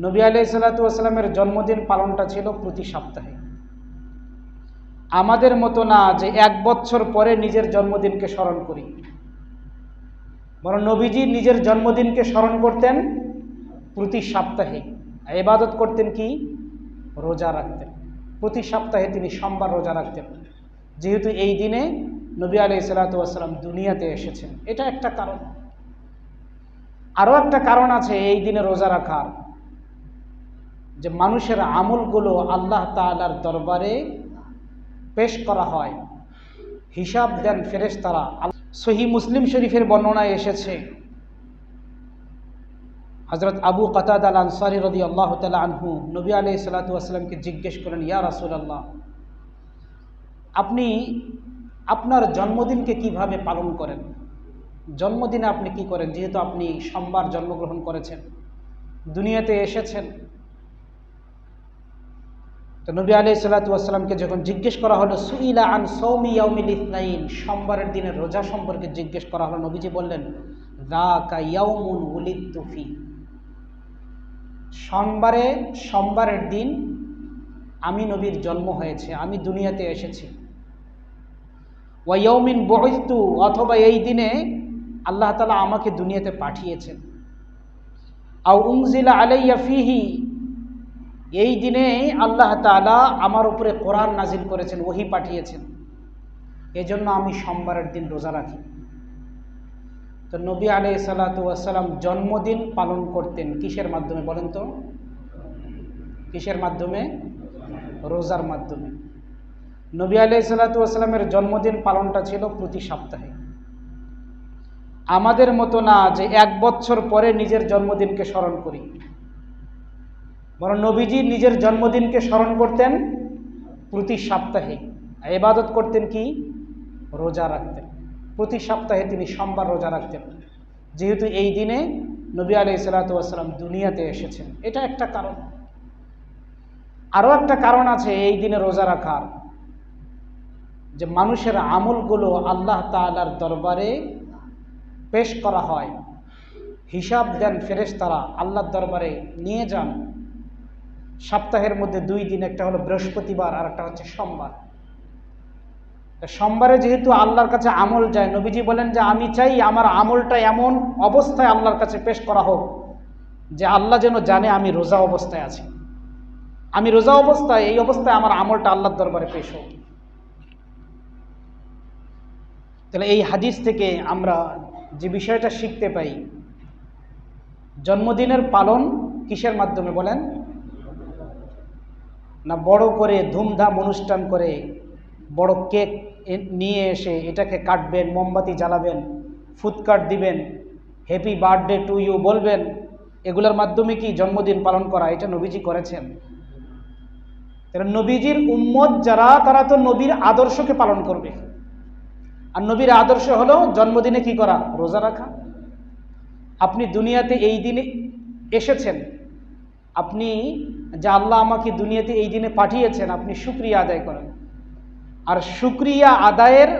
নবী আলাইহিসসালাতু ওয়াসসালামের জন্মদিন পালনটা ছিল প্রতি সপ্তাহে। আমাদের মতো না যে এক বছর পরে নিজের জন্মদিনকে স্মরণ করি, বরং নবীজি নিজের জন্মদিনকে স্মরণ করতেন প্রতি সপ্তাহে। ইবাদত করতেন কি? রোজা রাখতেন। প্রতি সপ্তাহে তিনি সোমবার রোজা রাখতেন, যেহেতু এই দিনে নবী আলাইহিসসালাতু ওয়াসসালাম দুনিয়াতে এসেছেন। এটা একটা কারণ। আরও একটা কারণ আছে এই দিনে রোজা রাখার, যে মানুষের আমলগুলো আল্লাহ তাআলার দরবারে পেশ করা হয়, হিসাব দেন ফেরেশতারা। সহিহ মুসলিম শরীফের বর্ণনায় এসেছে, হযরত আবু কাতাদা আল আনসারী রাদিয়াল্লাহু তাআলা আনহু নবী আলাইহিসসালাতু ওয়াসসালামকে জিজ্ঞেস করেন, ইয়া রাসূলুল্লাহ, আপনি আপনার জন্মদিনকে কিভাবে পালন করেন? জন্মদিনে আপনি কি করেন, যেহেতু আপনি সোমবার জন্মগ্রহণ করেছেন, দুনিয়াতে এসেছেন? তো নবী আলাইহিসসালাতু ওয়াসসালামকে যখন জিজ্ঞেস করা হলো সুইলা আন সাওমি ইয়াউমিল ইসনাইন, সোমবারের দিনের রোজা সম্পর্কে জিজ্ঞেস করা হলো, নবীজি বললেন, যাকা ইয়াউমুন উলিদতু ফি, সোমবারের দিন আমি নবীর জন্ম হয়েছে, আমি দুনিয়াতে এসেছি। ওয়া ইয়াউমিন বুইসতু, অথবা এই দিনে আল্লাহ তাআলা আমাকে দুনিয়াতে পাঠিয়েছেন। আও উনজিলা আলাইয়া ফিহি, এই দিনে আল্লাহ তাআলা আমার উপরে কোরআন নাজিল করেছেন, ওহী পাঠিয়েছেন, এজন্য আমি সোমবারের দিন রোজা রাখি। তো নবী আলাইহিসসালাতু ওয়াসসালাম জন্মদিন পালন করতেন কিসের মাধ্যমে বলেন তো? কিসের মাধ্যমে? রোজার মাধ্যমে। নবী আলাইহিসসালাতু ওয়াসসালামের জন্মদিন পালনটা ছিল প্রতি সপ্তাহে। আমাদের মতো না যে এক বছর পরে নিজের জন্মদিনকে স্মরণ করি, বরং নবীজি নিজের জন্মদিনকে স্মরণ করতেন প্রতি সপ্তাহে। ইবাদত করতেন কি? রোজা রাখতেন। প্রতি সপ্তাহে তিনি সোমবার রোজা রাখতেন, যেহেতু এই দিনে নবী আলাইহিসসালাতু ওয়াসসালাম দুনিয়াতে এসেছেন। এটা একটা কারণ। আরও একটা কারণ আছে এই দিনে রোজা রাখার, যে মানুষের আমলগুলো আল্লাহ তাআলার দরবারে পেশ করা হয়, হিসাব দেন ফেরেশতারা, আল্লাহর দরবারে নিয়ে যান। সপ্তাহের মধ্যে দুই দিন, একটা হলো বৃহস্পতিবার আর একটা হচ্ছে সোমবার। সোমবারে যেহেতু আল্লাহর কাছে আমল যায়, নবীজি বলেন যে আমি চাই আমার আমলটা এমন অবস্থায় আল্লাহর কাছে পেশ করা হোক যে আল্লাহ যেন জানে আমি রোজা অবস্থায় আছি। আমি রোজা অবস্থায়, এই অবস্থায় আমার আমলটা আল্লাহর দরবারে পেশ হোক। তাহলে এই হাদিস থেকে আমরা যে বিষয়টা শিখতে পাই, জন্মদিনের পালন কিসের মাধ্যমে বলেন? না বড় করে ধুমধাম অনুষ্ঠান করে বড় কেক নিয়ে এসে এটাকে কাটবেন, মোমবাতি জ্বালাবেন, ফুটকাট দিবেন, হ্যাপি বার্থডে টু ইউ বলবেন, এগুলোর মাধ্যমে কি জন্মদিন পালন করা? এটা নবীজি করেছেন। নবীজির উম্মত যারা, তারা তো নবীর আদর্শকে পালন করবে। আর নবীর আদর্শ হলো জন্মদিনে কি করা? রোজা রাখা। আপনি দুনিয়াতে এই দিনে এসেছেন, আপনি যে আল্লাহ আমাকে দুনিয়াতে এই দিনে পাঠিয়েছেন, আপনি শুকরিয়া আদায় করেন। আর শুকরিয়া আদায়ের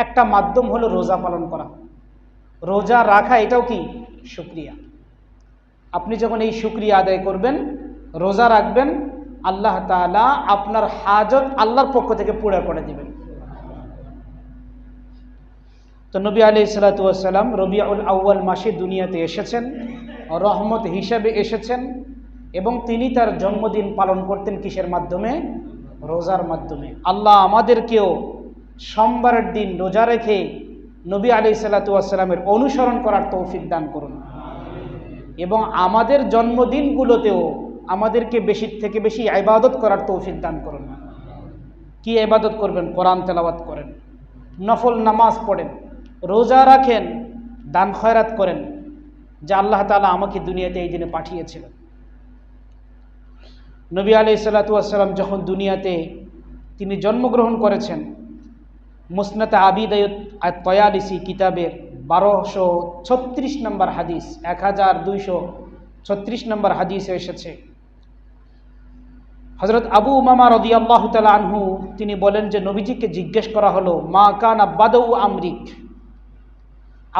একটা মাধ্যম হলো রোজা পালন করা, রোজা রাখা, এটাও কি শুকরিয়া। আপনি যখন এই শুকরিয়া আদায় করবেন, রোজা রাখবেন, আল্লাহ তাআলা আপনার হাজত আল্লাহর পক্ষ থেকে পুরা করে দিবেন। তো নবী আলাইহিসসালাতু ওয়াসসালাম রবিউল আউয়াল মাসে দুনিয়াতে এসেছেন, রহমত হিসাবে এসেছেন, এবং তিনি তার জন্মদিন পালন করতেন কিসের মাধ্যমে? রোজার মাধ্যমে। আল্লাহ আমাদেরকেও সোমবারের দিন রোজা রেখে নবী আলাইহিসসালাতু ওয়াসসালামের অনুসরণ করার তৌফিক দান করুন, এবং আমাদের জন্মদিনগুলোতেও আমাদেরকে বেশি থেকে বেশি ইবাদত করার তৌফিক দান করুন। কি ইবাদত করবেন? কোরআন তেলাওয়াত করেন, নফল নামাজ পড়েন, রোজা রাখেন, দান খয়রাত করেন, যে আল্লাহ তাআলা আমাকে দুনিয়াতে এই দিনে পাঠিয়েছিলেন। নবী আলাইহিসসালাতু ওয়াসসালাম যখন দুনিয়াতে তিনি জন্মগ্রহণ করেছেন, মুসনাদ আবি দাউদ আত-তায়ালিসি কিতাবের 1236 নম্বর হাদিস, 1236 নম্বর হাদিসে এসেছে, হযরত আবু উমামা রাদিয়াল্লাহু তাআলা আনহু তিনি বলেন যে নবীজিকে জিজ্ঞেস করা হলো, মা কানা বাদউ আমরিক,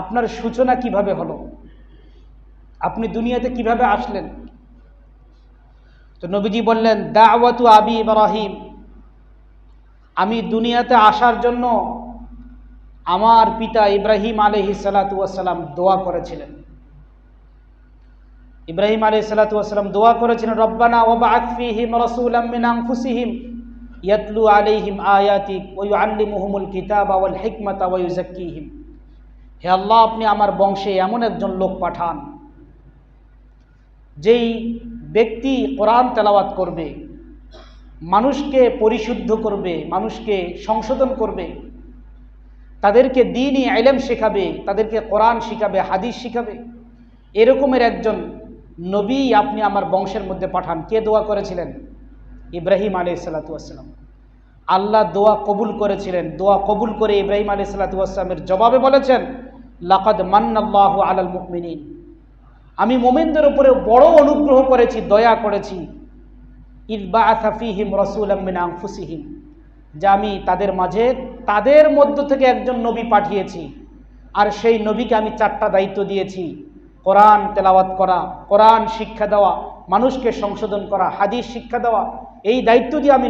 আপনার সূচনা কিভাবে হলো, আপনি দুনিয়াতে কিভাবে আসলেন? তো নবীজি বললেন, দাওয়াতু আবি ইব্রাহিম, আমি দুনিয়াতে আসার জন্য আমার পিতা ইব্রাহিম আলাইহিস সালাতু ওয়াস সালাম দোয়া করেছিলেন। ইব্রাহিম আলাইহিস সালাতু ওয়াস সালাম দোয়া করেছিলেন, রব্বানা ওয়াবআথ ফীহিম রাসূলাম মিন আনফুসিহিম ইয়াতলু আলাইহিম আয়াতিক ওয়া ইউআল্লিমুহুমুল কিতাবা ওয়াল হিকমাতা ওয়া ইউযাক্কিহিম। হে আল্লাহ, আপনি আমার বংশে এমন একজন লোক পাঠান যেই ব্যক্তি কোরআন তেলাওয়াত করবে, মানুষকে পরিশুদ্ধ করবে, মানুষকে সংশোধন করবে, তাদেরকে দ্বীনি ইলম শেখাবে, তাদেরকে কোরআন শিখাবে, হাদিস শিখাবে, এরকমের একজন নবী আপনি আমার বংশের মধ্যে পাঠান। কে দোয়া করেছিলেন? ইব্রাহিম আলাইহিস সালাতু ওয়াস সালাম। আল্লাহ দোয়া কবুল করেছিলেন। দোয়া কবুল করে ইব্রাহিম আলাইহিস সালাতু ওয়াস সালামের জবাবে বলেছেন, লাকাদ মান্নাল্লাহু আলাল মুমিনিন, আমি মুমিনদের উপরে বড় অনুগ্রহ করেছি, দয়া করেছি। ইয বাআসা ফীহিম রাসূলাম মিন আনফুসিহিম, যা আমি তাদের মাঝে তাদের মধ্য থেকে একজন নবী পাঠিয়েছি। আর সেই নবীকে আমি 4টা দায়িত্ব দিয়েছি: কোরআন তেলাওয়াত করা, কোরআন শিক্ষা দেওয়া, মানুষকে সংশোধন করা, হাদিস শিক্ষা দেওয়া। এই দায়িত্ব দিয়ে আমি